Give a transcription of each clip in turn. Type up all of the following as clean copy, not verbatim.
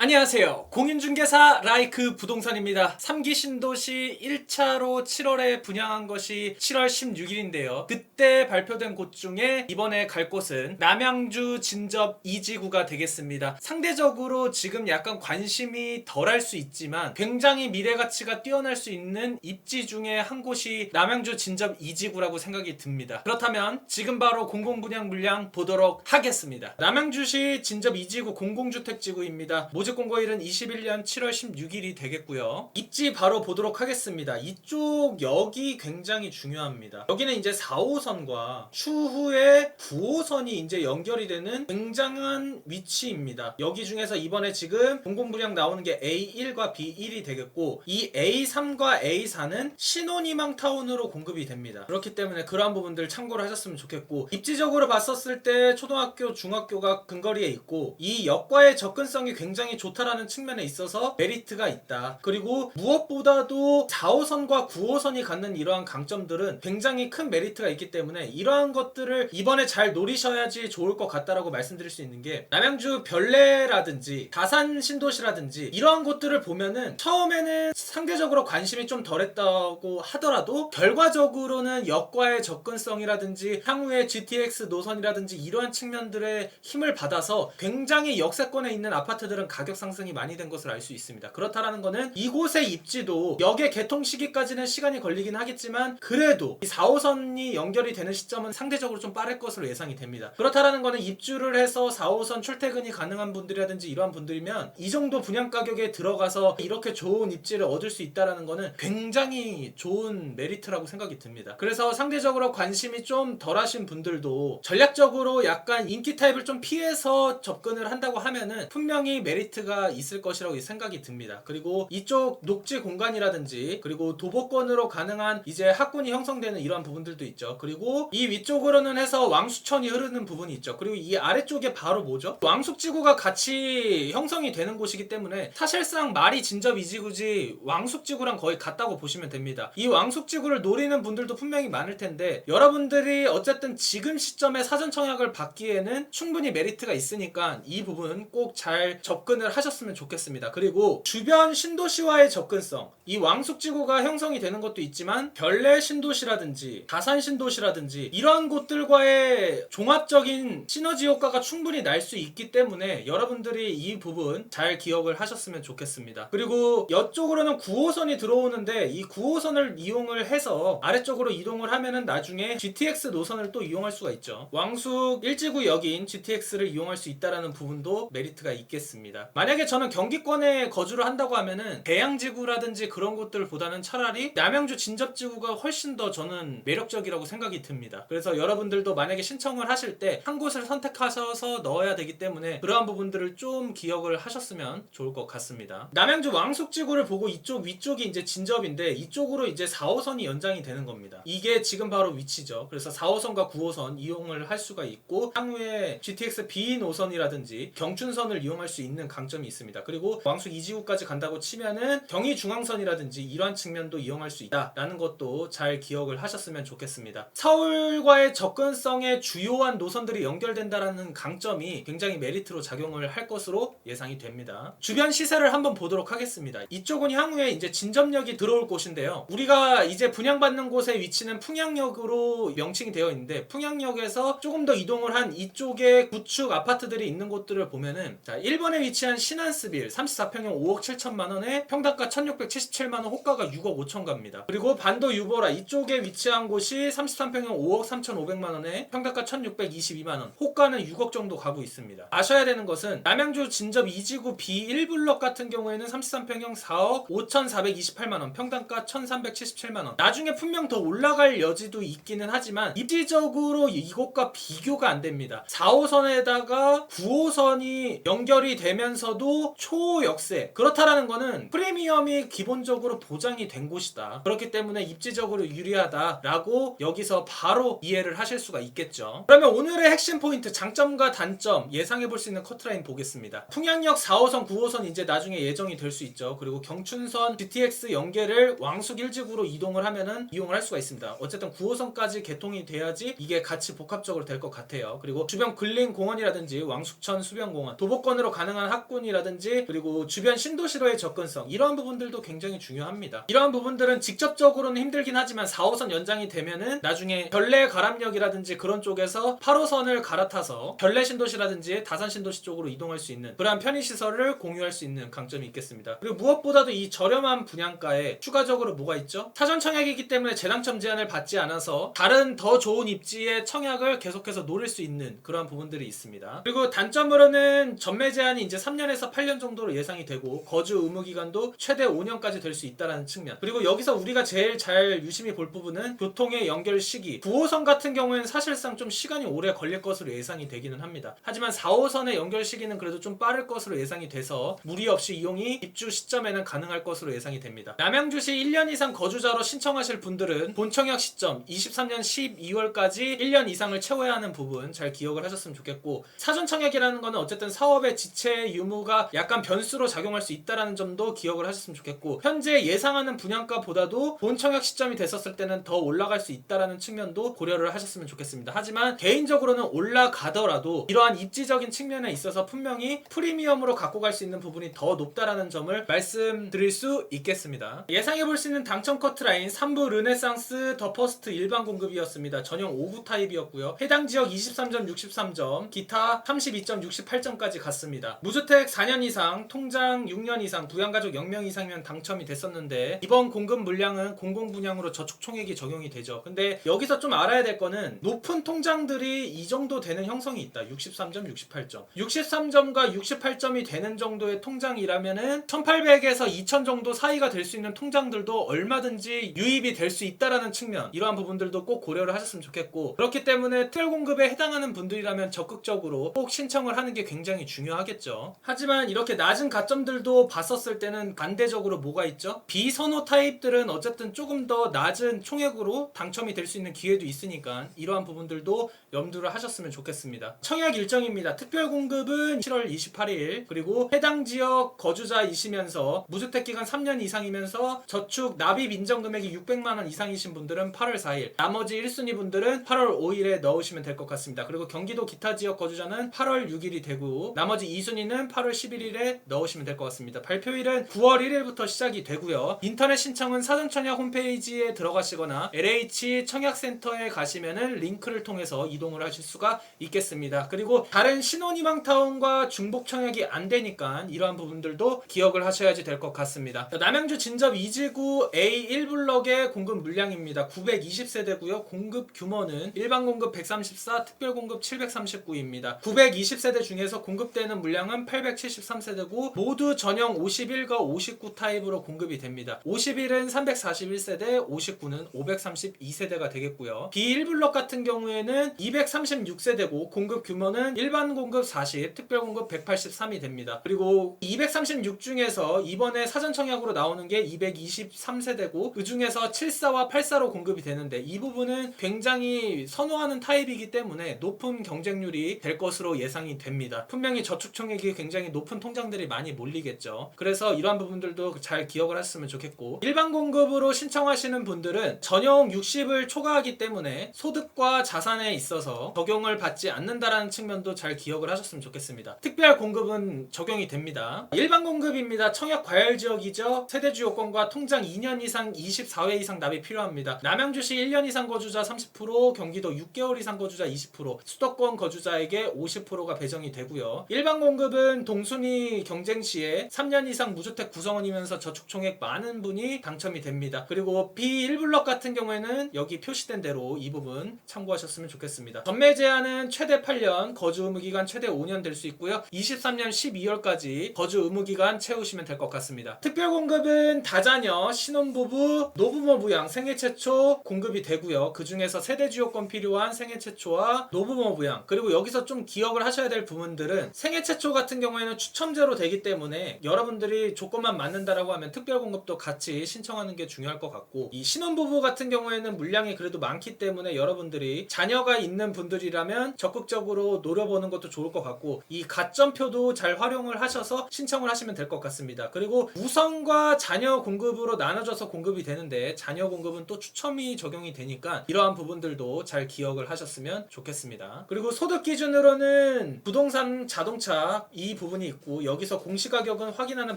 안녕하세요. 공인중개사 라이크 부동산입니다. 3기 신도시 1차로 7월에 분양한 것이 7월 16일인데요. 그때 발표된 곳 중에 이번에 갈 곳은 남양주 진접 2지구가 되겠습니다. 상대적으로 지금 약간 관심이 덜할 수 있지만 굉장히 미래가치가 뛰어날 수 있는 입지 중에 한 곳이 남양주 진접 2지구라고 생각이 듭니다. 그렇다면 지금 바로 공공분양 물량 보도록 하겠습니다. 남양주시 진접 2지구 공공주택지구입니다. 모집 공고일은 21년 7월 16일이 되겠고요. 입지 바로 보도록 하겠습니다. 이쪽 역이 굉장히 중요합니다. 여기는 이제 4호선과 추후에 9호선이 이제 연결이 되는 굉장한 위치입니다. 여기 중에서 이번에 지금 공공분양 나오는 게 A1과 B1이 되겠고, 이 A3과 A4는 신혼희망타운으로 공급이 됩니다. 그렇기 때문에 그러한 부분들 참고를 하셨으면 좋겠고, 입지적으로 봤었을 때 초등학교, 중학교가 근거리에 있고 이 역과의 접근성이 굉장히 좋다라는 측면에 있어서 메리트가 있다. 그리고 무엇보다도 4호선과 9호선이 갖는 이러한 강점들은 굉장히 큰 메리트가 있기 때문에 이러한 것들을 이번에 잘 노리셔야지 좋을 것 같다라고 말씀드릴 수 있는 게, 남양주 별내라든지 다산 신도시라든지 이러한 곳들을 보면은 처음에는 상대적으로 관심이 좀 덜했다고 하더라도 결과적으로는 역과의 접근성이라든지 향후에 GTX 노선이라든지 이러한 측면들의 힘을 받아서 굉장히 역세권에 있는 아파트들은 가격 상승이 많이 된 것을 알 수 있습니다. 그렇다라는 거는 이곳의 입지도 역의 개통 시기까지는 시간이 걸리긴 하겠지만 그래도 이 4호선이 연결이 되는 시점은 상대적으로 좀 빠를 것으로 예상이 됩니다. 그렇다라는 거는 입주를 해서 4호선 출퇴근이 가능한 분들이라든지 이러한 분들이면 이 정도 분양 가격에 들어가서 이렇게 좋은 입지를 얻을 수 있다라는 거는 굉장히 좋은 메리트라고 생각이 듭니다. 그래서 상대적으로 관심이 좀 덜하신 분들도 전략적으로 약간 인기 타입을 좀 피해서 접근을 한다고 하면은 분명히 메리트가 있을 것이라고 생각이 듭니다. 그리고 이쪽 녹지 공간이라든지 그리고 도보권으로 가능한 이제 학군이 형성되는 이러한 부분들도 있죠. 그리고 이 위쪽으로는 해서 왕수천이 흐르는 부분이 있죠. 그리고 이 아래쪽에 바로 뭐죠? 왕숙지구가 같이 형성이 되는 곳이기 때문에 사실상 말이 진접 이지구지 왕숙지구랑 거의 같다고 보시면 됩니다. 이 왕숙지구를 노리는 분들도 분명히 많을 텐데 여러분들이 어쨌든 지금 시점에 사전 청약을 받기에는 충분히 메리트가 있으니까 이 부분 꼭 잘 접근을 하셨으면 좋겠습니다. 그리고 주변 신도시와의 접근성, 이 왕숙지구가 형성이 되는 것도 있지만 별내 신도시라든지 다산 신도시라든지 이러한 곳들과의 종합적인 시너지 효과가 충분히 날 수 있기 때문에 여러분들이 이 부분 잘 기억을 하셨으면 좋겠습니다. 그리고 이쪽으로는 9호선이 들어오는데 이 9호선을 이용을 해서 아래쪽으로 이동을 하면은 나중에 GTX 노선을 또 이용할 수가 있죠. 왕숙 1지구 역인 GTX를 이용할 수 있다라는 부분도 메리트가 있겠습니다. 만약에 저는 경기권에 거주를 한다고 하면은 대양지구라든지 그런 곳들보다는 차라리 남양주 진접지구가 훨씬 더 저는 매력적이라고 생각이 듭니다. 그래서 여러분들도 만약에 신청을 하실 때 한 곳을 선택하셔서 넣어야 되기 때문에 그러한 부분들을 좀 기억을 하셨으면 좋을 것 같습니다. 남양주 왕숙지구를 보고 이쪽 위쪽이 이제 진접인데 이쪽으로 이제 4호선이 연장이 되는 겁니다. 이게 지금 바로 위치죠. 그래서 4호선과 9호선 이용을 할 수가 있고 향후에 GTX B 노선이라든지 경춘선을 이용할 수 있는 강점이 있습니다. 그리고 왕숙 2지구까지 간다고 치면은 경의중앙선이라든지 이러한 측면도 이용할 수 있다라는 것도 잘 기억을 하셨으면 좋겠습니다. 서울과의 접근성에 주요한 노선들이 연결된다라는 강점이 굉장히 메리트로 작용을 할 것으로 예상이 됩니다. 주변 시세를 한번 보도록 하겠습니다. 이쪽은 향후에 이제 진접역이 들어올 곳인데요. 우리가 이제 분양받는 곳의 위치는 풍양역으로 명칭이 되어 있는데 풍양역에서 조금 더 이동을 한 이쪽에 구축 아파트들이 있는 곳들을 보면은, 자, 1번에 위치한 신한스빌 34평형 5억 7천만 원에 평당가 1677만 원, 호가가 6억 5천 갑니다. 그리고 반도 유보라 이쪽에 위치한 곳이 33평형 5억 3,500만 원에 평당가 1622만 원, 호가는 6억 정도 가고 있습니다. 아셔야 되는 것은 남양주 진접 2지구 B1블럭 같은 경우에는 33평형 4억 5,428만 원, 평당가 1,377만 원. 나중에 분명 더 올라갈 여지도 있기는 하지만 입지적으로 이곳과 비교가 안 됩니다. 4호선에다가 9호선이 연결이 되면서도 초역세, 그렇다라는 거는 프리미엄이 기본적으로 보장이 된 곳이다. 그렇기 때문에 입지적으로 유리하다라고 여기서 바로 이해를 하실 수가 있겠죠. 그러면 오늘의 핵심 포인트, 장점과 단점 예상해 볼 수 있는 커트라인 보겠습니다. 풍양역 4호선 9호선 이제 나중에 예정이 될 수 있죠. 그리고 경춘선 GTX 연계를 왕숙 1지구로 이동을 하면은 이용을 할 수가 있습니다. 어쨌든 9호선까지 개통이 돼야지 이게 같이 복합적으로 될 것 같아요. 그리고 주변 근린 공원이라든지 왕숙천 수변공원, 도보권으로 가능한 취약군이라든지 그리고 주변 신도시로의 접근성, 이러한 부분들도 굉장히 중요합니다. 이러한 부분들은 직접적으로는 힘들긴 하지만 4호선 연장이 되면은 나중에 결례 가람역이라든지 그런 쪽에서 8호선을 갈아타서 결례 신도시라든지 다산 신도시 쪽으로 이동할 수 있는 그러한 편의시설을 공유할 수 있는 강점이 있겠습니다. 그리고 무엇보다도 이 저렴한 분양가에 추가적으로 뭐가 있죠? 사전 청약이기 때문에 재당첨 제한을 받지 않아서 다른 더 좋은 입지의 청약을 계속해서 노릴 수 있는 그러한 부분들이 있습니다. 그리고 단점으로는 전매 제한이 이제 3년에서 8년 정도로 예상이 되고 거주 의무 기간도 최대 5년까지 될 수 있다는 측면. 그리고 여기서 우리가 제일 잘 유심히 볼 부분은 교통의 연결 시기. 9호선 같은 경우에는 사실상 좀 시간이 오래 걸릴 것으로 예상이 되기는 합니다. 하지만 4호선의 연결 시기는 그래도 좀 빠를 것으로 예상이 돼서 무리 없이 이용이 입주 시점에는 가능할 것으로 예상이 됩니다. 남양주시 1년 이상 거주자로 신청하실 분들은 본청약 시점 23년 12월까지 1년 이상을 채워야 하는 부분 잘 기억을 하셨으면 좋겠고, 사전 청약이라는 거는 어쨌든 사업의 지체 유무가 약간 변수로 작용할 수 있다는 점도 기억을 하셨으면 좋겠고, 현재 예상하는 분양가보다도 본청약 시점이 됐었을 때는 더 올라갈 수 있다는 측면도 고려를 하셨으면 좋겠습니다. 하지만 개인적으로는 올라가더라도 이러한 입지적인 측면에 있어서 분명히 프리미엄으로 갖고 갈 수 있는 부분이 더 높다라는 점을 말씀드릴 수 있겠습니다. 예상해볼 수 있는 당첨 커트라인 3부 르네상스 더 퍼스트 일반 공급이었습니다. 전용 5구 타입이었고요. 해당 지역 23점 63점, 기타 32점 68점까지 갔습니다. 무주택 4년 이상, 통장 6년 이상, 부양가족 0명 이상이면 당첨이 됐었는데 이번 공급 물량은 공공분양으로 저축 총액이 적용이 되죠. 근데 여기서 좀 알아야 될 거는 높은 통장들이 이 정도 되는 형성이 있다. 63점 68점 63점과 68점이 되는 정도의 통장이라면은 1800에서 2000 정도 사이가 될 수 있는 통장들도 얼마든지 유입이 될 수 있다라는 측면, 이러한 부분들도 꼭 고려를 하셨으면 좋겠고, 그렇기 때문에 특별 공급에 해당하는 분들이라면 적극적으로 꼭 신청을 하는 게 굉장히 중요하겠죠. 하지만 이렇게 낮은 가점들도 봤었을 때는 반대적으로 뭐가 있죠? 비선호 타입들은 어쨌든 조금 더 낮은 총액으로 당첨이 될 수 있는 기회도 있으니까 이러한 부분들도 염두를 하셨으면 좋겠습니다. 청약 일정입니다. 특별 공급은 7월 28일, 그리고 해당 지역 거주자이시면서 무주택 기간 3년 이상이면서 저축 납입 인정 금액이 600만원 이상이신 분들은 8월 4일, 나머지 1순위 분들은 8월 5일에 넣으시면 될 것 같습니다. 그리고 경기도 기타 지역 거주자는 8월 6일이 되고 나머지 2순위는 8월 11일에 넣으시면 될 것 같습니다. 발표일은 9월 1일부터 시작이 되고요. 인터넷 신청은 사전청약 홈페이지에 들어가시거나 LH 청약센터에 가시면은 링크를 통해서 이동을 하실 수가 있겠습니다. 그리고 다른 신혼희망타운과 중복 청약이 안 되니까 이러한 부분들도 기억을 하셔야지 될 것 같습니다. 남양주 진접 2지구 A1블럭의 공급 물량입니다. 920세대고요. 공급 규모는 일반 공급 134, 특별 공급 739입니다. 920세대 중에서 공급되는 물량은 873세대고 모두 전용 51과 59 타입으로 공급이 됩니다. 51은 341세대, 59는 532세대가 되겠고요. B1블럭 같은 경우에는 236세대고 공급 규모는 일반 공급 40, 특별 공급 183이 됩니다. 그리고 236 중에서 이번에 사전 청약으로 나오는 게 223세대고 그 중에서 74와 84로 공급이 되는데 이 부분은 굉장히 선호하는 타입이기 때문에 높은 경쟁률이 될 것으로 예상이 됩니다. 분명히 저축 총액이 굉장히 높은 통장들이 많이 몰리겠죠. 그래서 이러한 부분들도 잘 기억을 하셨으면 좋겠고, 일반 공급으로 신청하시는 분들은 전용 60을 초과하기 때문에 소득과 자산에 있어서 적용을 받지 않는다라는 측면도 잘 기억을 하셨으면 좋겠습니다. 특별 공급은 적용이 됩니다. 일반 공급입니다. 청약 과열 지역이죠. 세대주 요건과 통장 2년 이상 24회 이상 납입이 필요합니다. 남양주시 1년 이상 거주자 30%, 경기도 6개월 이상 거주자 20%, 수도권 거주자에게 50%가 배정이 되고요. 일반 공급은 동순위 경쟁 시에 3년 이상 무주택 구성원이면서 저축 총액 많은 분이 당첨이 됩니다. 그리고 B1블럭 같은 경우에는 여기 표시된 대로 이 부분 참고하셨으면 좋겠습니다. 전매 제한은 최대 8년, 거주 의무 기간 최대 5년 될 수 있고요. 23년 12월까지 거주 의무 기간 채우시면 될 것 같습니다. 특별 공급은 다자녀, 신혼부부, 노부모 부양, 생애 최초 공급이 되고요. 그 중에서 세대주 요건 필요한 생애 최초와 노부모 부양, 그리고 여기서 좀 기억을 하셔야 될 부분들은 생애 최초 같은 경우에는 추첨제로 되기 때문에 여러분들이 조건만 맞는다라고 하면 특별 공급도 같이 신청하는 게 중요할 것 같고, 이 신혼부부 같은 경우에는 물량이 그래도 많기 때문에 여러분들이 자녀가 있는 분들이라면 적극적으로 노려보는 것도 좋을 것 같고, 이 가점표도 잘 활용을 하셔서 신청을 하시면 될 것 같습니다. 그리고 우선과 자녀 공급으로 나눠져서 공급이 되는데 자녀 공급은 또 추첨이 적용이 되니까 이러한 부분들도 잘 기억을 하셨으면 좋겠습니다. 그리고 소득 기준으로는 부동산, 자동차 이 부분이 있고 여기서 공시가격은 확인하는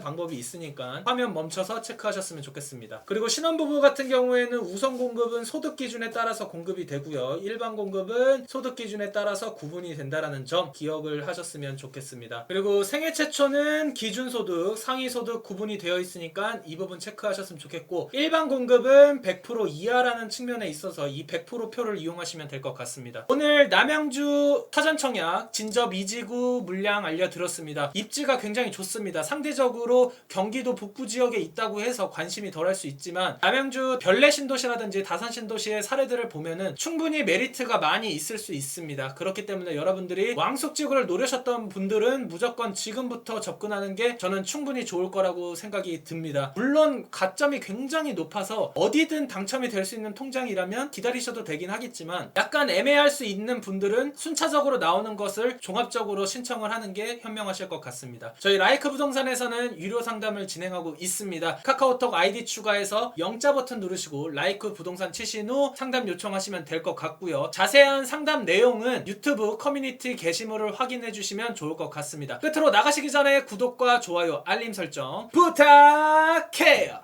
방법이 있으니까 화면 멈춰서 체크하셨으면 좋겠습니다. 그리고 신혼부부 같은 경우에는 우선 공급은 소득 기준에 따라서 공급이 되고요. 일반 공급은 소득 기준에 따라서 구분이 된다라는 점 기억을 하셨으면 좋겠습니다. 그리고 생애 최초는 기준소득, 상위소득 구분이 되어 있으니까 이 부분 체크하셨으면 좋겠고 일반 공급은 100% 이하라는 측면에 있어서 이 100% 표를 이용하시면 될 것 같습니다. 오늘 남양주 사전청약 진접 이지구 물량 알려드렸습니다. 입지가 굉장히 좋습니다. 상대적으로 경기도 북부 지역에 있다고 해서 관심이 덜할 수 있지만 남양주 별내 신도시라든지 다산 신도시의 사례들을 보면은 충분히 메리트가 많이 있을 수 있습니다. 그렇기 때문에 여러분들이 왕숙지구를 노리셨던 분들은 무조건 지금부터 접근하는 게 저는 충분히 좋을 거라고 생각이 듭니다. 물론 가점이 굉장히 높아서 어디든 당첨이 될 수 있는 통장이라면 기다리셔도 되긴 하겠지만 약간 애매할 수 있는 분들은 순차적으로 나오는 것을 종합적으로 신청을 하는 게 현명하실 것 같습니다. 저희 라이크 부동산에서는 유료 상담을 진행하고 있습니다. 카카오톡 아이디 추가해서 영자 버튼 누르시고 라이크 부동산 치신 후 상담 요청하시면 될 것 같고요. 자세한 상담 내용은 유튜브 커뮤니티 게시물을 확인해 주시면 좋을 것 같습니다. 끝으로 나가시기 전에 구독과 좋아요, 알림 설정 부탁해요.